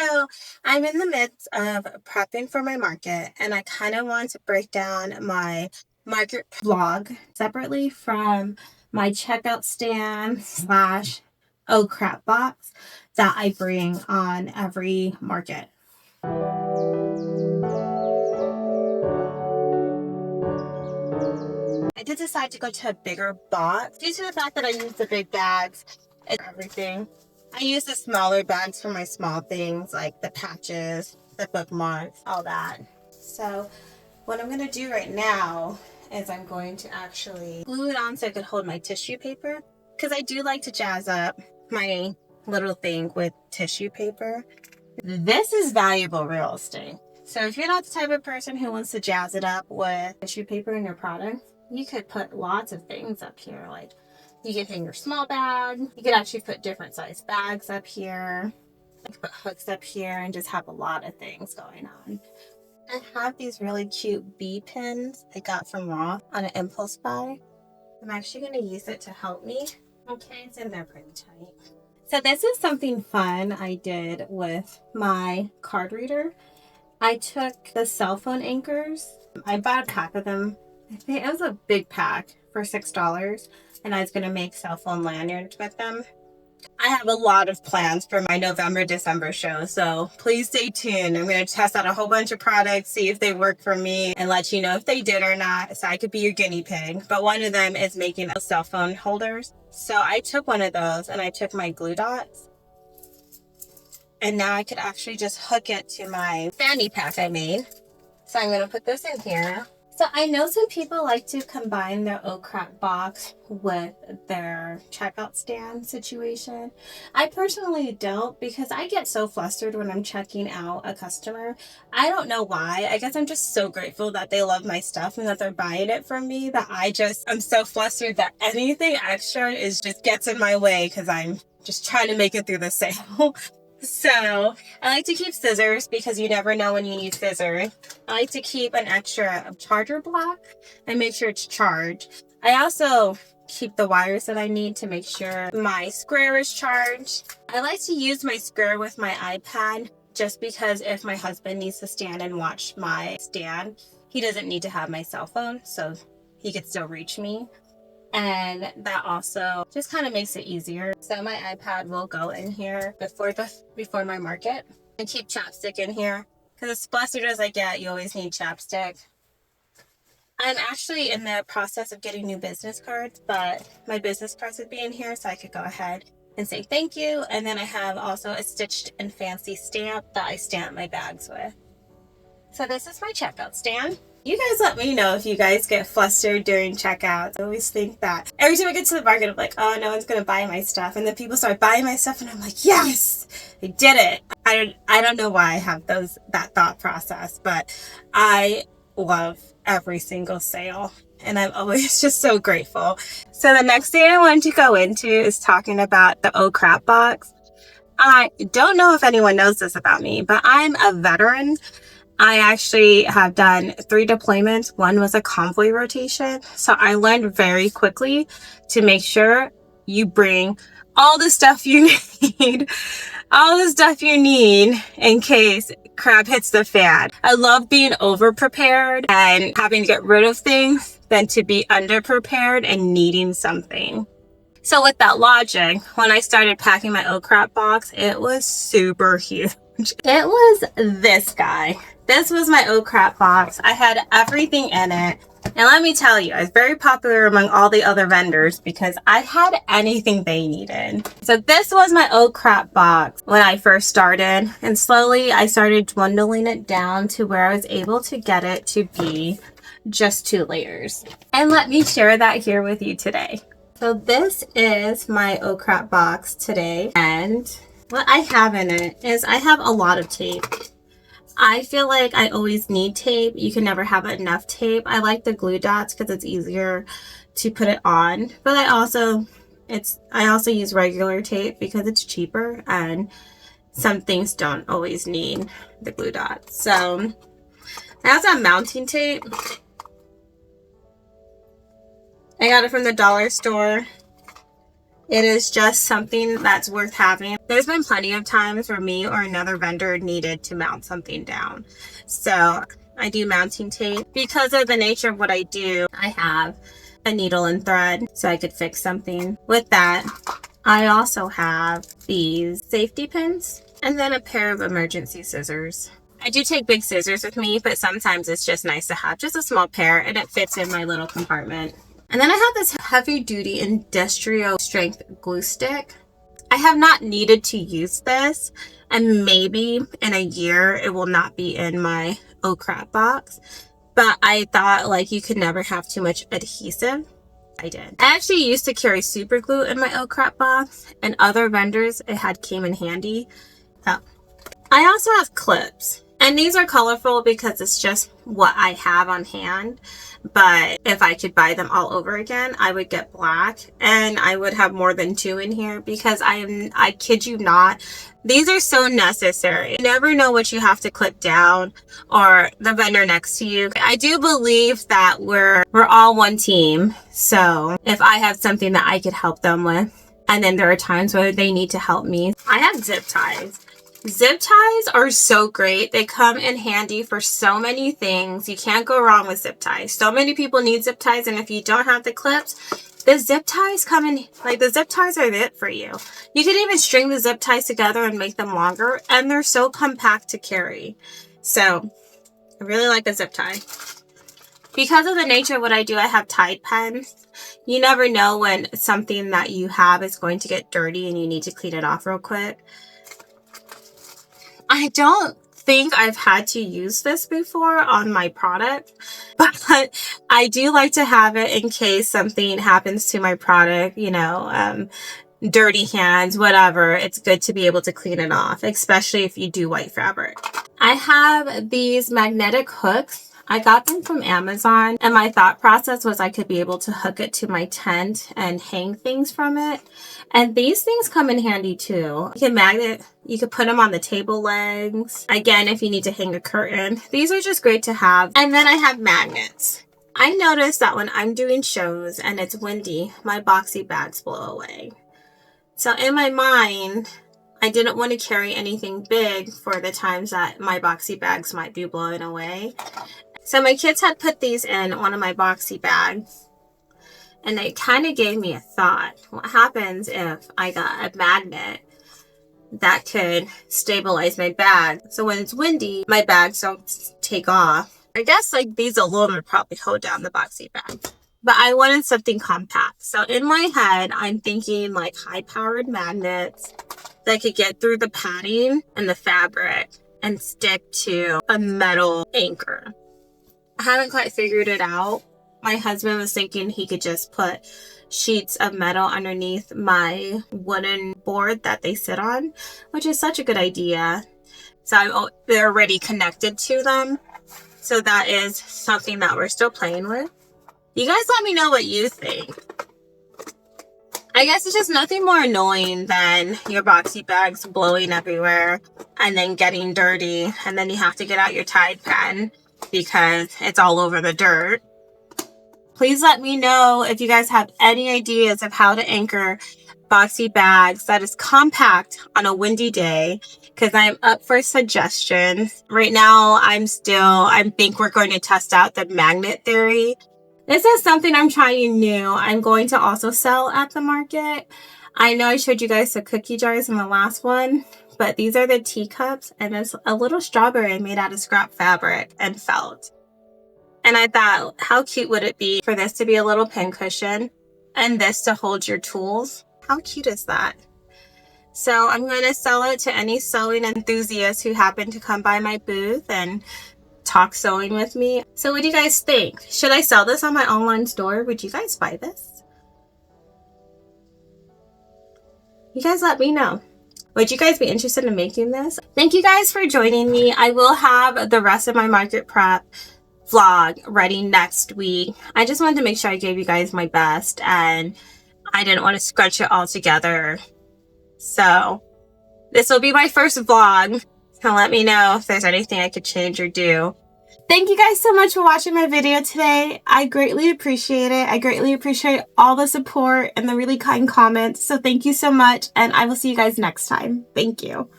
So I'm in the midst of prepping for my market, and I kind of want to break down my market vlog separately from my checkout stand slash oh crap box that I bring on every market. I did decide to go to a bigger box due to the fact that I use the big bags and everything. I use the smaller bags for my small things like the patches, the bookmarks, all that. So what I'm going to do right now is I'm going to actually glue it on so I could hold my tissue paper, because I do like to jazz up my little thing with tissue paper. This is valuable real estate. So if you're not the type of person who wants to jazz it up with tissue paper in your product, you could put lots of things up here. Like you could hang your small bag. You could actually put different size bags up here. You could put hooks up here and just have a lot of things going on. I have these really cute bee pins I got from Ross on an impulse buy. I'm actually going to use it to help me. Okay, it's in there pretty tight. So this is something fun I did with my card reader. I took the cell phone anchors. I bought a pack of them. I think it was a big pack for $6, and I was going to make cell phone lanyards with them. I have a lot of plans for my November, December show, so please stay tuned. I'm going to test out a whole bunch of products, see if they work for me, and let you know if they did or not, so I could be your guinea pig. But one of them is making cell phone holders. So I took one of those, and I took my glue dots, and now I could actually just hook it to my fanny pack I made. So I'm going to put this in here. So I know some people like to combine their oh crap box with their checkout stand situation. I personally don't, because I get so flustered when I'm checking out a customer. I don't know why. I guess I'm just so grateful that they love my stuff and that they're buying it from me that I'm so flustered that anything extra just gets in my way because I'm just trying to make it through the sale. So I like to keep scissors because you never know when you need scissors. I like to keep an extra charger block and make sure it's charged. I also keep the wires that I need to make sure my square is charged. I like to use my square with my iPad just because if my husband needs to stand and watch my stand, he doesn't need to have my cell phone, so he could still reach me. And that also just kind of makes it easier. So my iPad will go in here before my market, and keep chapstick in here because as flustered as I get, you always need chapstick. I'm actually in the process of getting new business cards, but my business cards would be in here so I could go ahead and say thank you. And then I have also a stitched and fancy stamp that I stamp my bags with. So this is my checkout stand. You guys let me know if you guys get flustered during checkouts. I always think that every time I get to the market, I'm like, oh, no one's going to buy my stuff. And then people start buying my stuff and I'm like, yes, I did it. I don't know why I have that thought process, but I love every single sale. And I'm always just so grateful. So the next thing I wanted to go into is talking about the oh crap box. I don't know if anyone knows this about me, but I'm a veteran. I actually have done 3 deployments. One was a convoy rotation. So I learned very quickly to make sure you bring all the stuff you need, in case crap hits the fan. I love being over prepared and having to get rid of things than to be under prepared and needing something. So with that logic, when I started packing my oh crap box, it was super huge. It was this guy. This was my oh crap box. I had everything in it. And let me tell you, I was very popular among all the other vendors because I had anything they needed. So this was my oh crap box when I first started. And slowly I started dwindling it down to where I was able to get it to be just 2 layers. And let me share that here with you today. So this is my oh crap box today. And what I have in it is I have a lot of tape. I feel like I always need tape. You can never have enough tape. I like the glue dots because it's easier to put it on. But I also use regular tape because it's cheaper and some things don't always need the glue dots. So I have some mounting tape. I got it from the dollar store. It is just something that's worth having. There's been plenty of times where me or another vendor needed to mount something down. So I do mounting tape. Because of the nature of what I do, I have a needle and thread so I could fix something. With that, I also have these safety pins and then a pair of emergency scissors. I do take big scissors with me, but sometimes it's just nice to have just a small pair and it fits in my little compartment. And then I have this heavy duty industrial strength glue stick. I have not needed to use this, and maybe in a year it will not be in my oh crap box, but I thought like you could never have too much adhesive. I did. I actually used to carry super glue in my oh crap box, and other vendors it had came in handy. Oh. I also have clips, and these are colorful because it's just what I have on hand. But if I could buy them all over again, I would get black, and I would have more than 2 in here because I kid you not, these are so necessary. You never know what you have to clip down or the vendor next to you. I do believe that we're all one team. So if I have something that I could help them with, and then there are times where they need to help me. I have zip ties. Zip ties are so great. They come in handy for so many things. You can't go wrong with zip ties. So many people need zip ties, and if you don't have the clips, the zip ties come in, like the zip ties are it for you. You can even string the zip ties together and make them longer, and they're so compact to carry. So I really like the zip tie. Because of the nature of what I do, I have Tide pens. You never know when something that you have is going to get dirty and you need to clean it off real quick. I don't think I've had to use this before on my product, but I do like to have it in case something happens to my product, you know, dirty hands, whatever. It's good to be able to clean it off, especially if you do white fabric. I have these magnetic hooks. I got them from Amazon, and my thought process was I could be able to hook it to my tent and hang things from it. And these things come in handy too. You could put them on the table legs. Again, if you need to hang a curtain, these are just great to have. And then I have magnets. I noticed that when I'm doing shows and it's windy, my boxy bags blow away. So in my mind, I didn't want to carry anything big for the times that my boxy bags might be blowing away. So my kids had put these in one of my boxy bags, and it kind of gave me a thought. What happens if I got a magnet that could stabilize my bag? So when it's windy, my bags don't take off. I guess like these alone would probably hold down the boxy bag. But I wanted something compact. So in my head, I'm thinking like high-powered magnets that could get through the padding and the fabric and stick to a metal anchor. I haven't quite figured it out. My husband was thinking he could just put sheets of metal underneath my wooden board that they sit on, which is such a good idea. So they're already connected to them. So that is something that we're still playing with. You guys let me know what you think. I guess it's just nothing more annoying than your boxy bags blowing everywhere and then getting dirty, and then you have to get out your Tide pen because it's all over the dirt. Please let me know if you guys have any ideas of how to anchor boxy bags that is compact on a windy day, because I'm up for suggestions. Right now, I think we're going to test out the magnet theory. This is something I'm trying new. I'm going to also sell at the market. I know I showed you guys the cookie jars in the last one, but these are the teacups, and it's a little strawberry made out of scrap fabric and felt. And I thought, how cute would it be for this to be a little pin cushion and this to hold your tools? How cute is that? So I'm going to sell it to any sewing enthusiasts who happen to come by my booth and talk sewing with me. So what do you guys think? Should I sell this on my online store? Would you guys buy this? You guys let me know. Would you guys be interested in making this? Thank you guys for joining me. I will have the rest of my market prep vlog ready next week. I just wanted to make sure I gave you guys my best, and I didn't want to scrunch it all together. So this will be my first vlog. So let me know if there's anything I could change or do. Thank you guys so much for watching my video today. I greatly appreciate it. I greatly appreciate all the support and the really kind comments. So thank you so much, and I will see you guys next time. Thank you.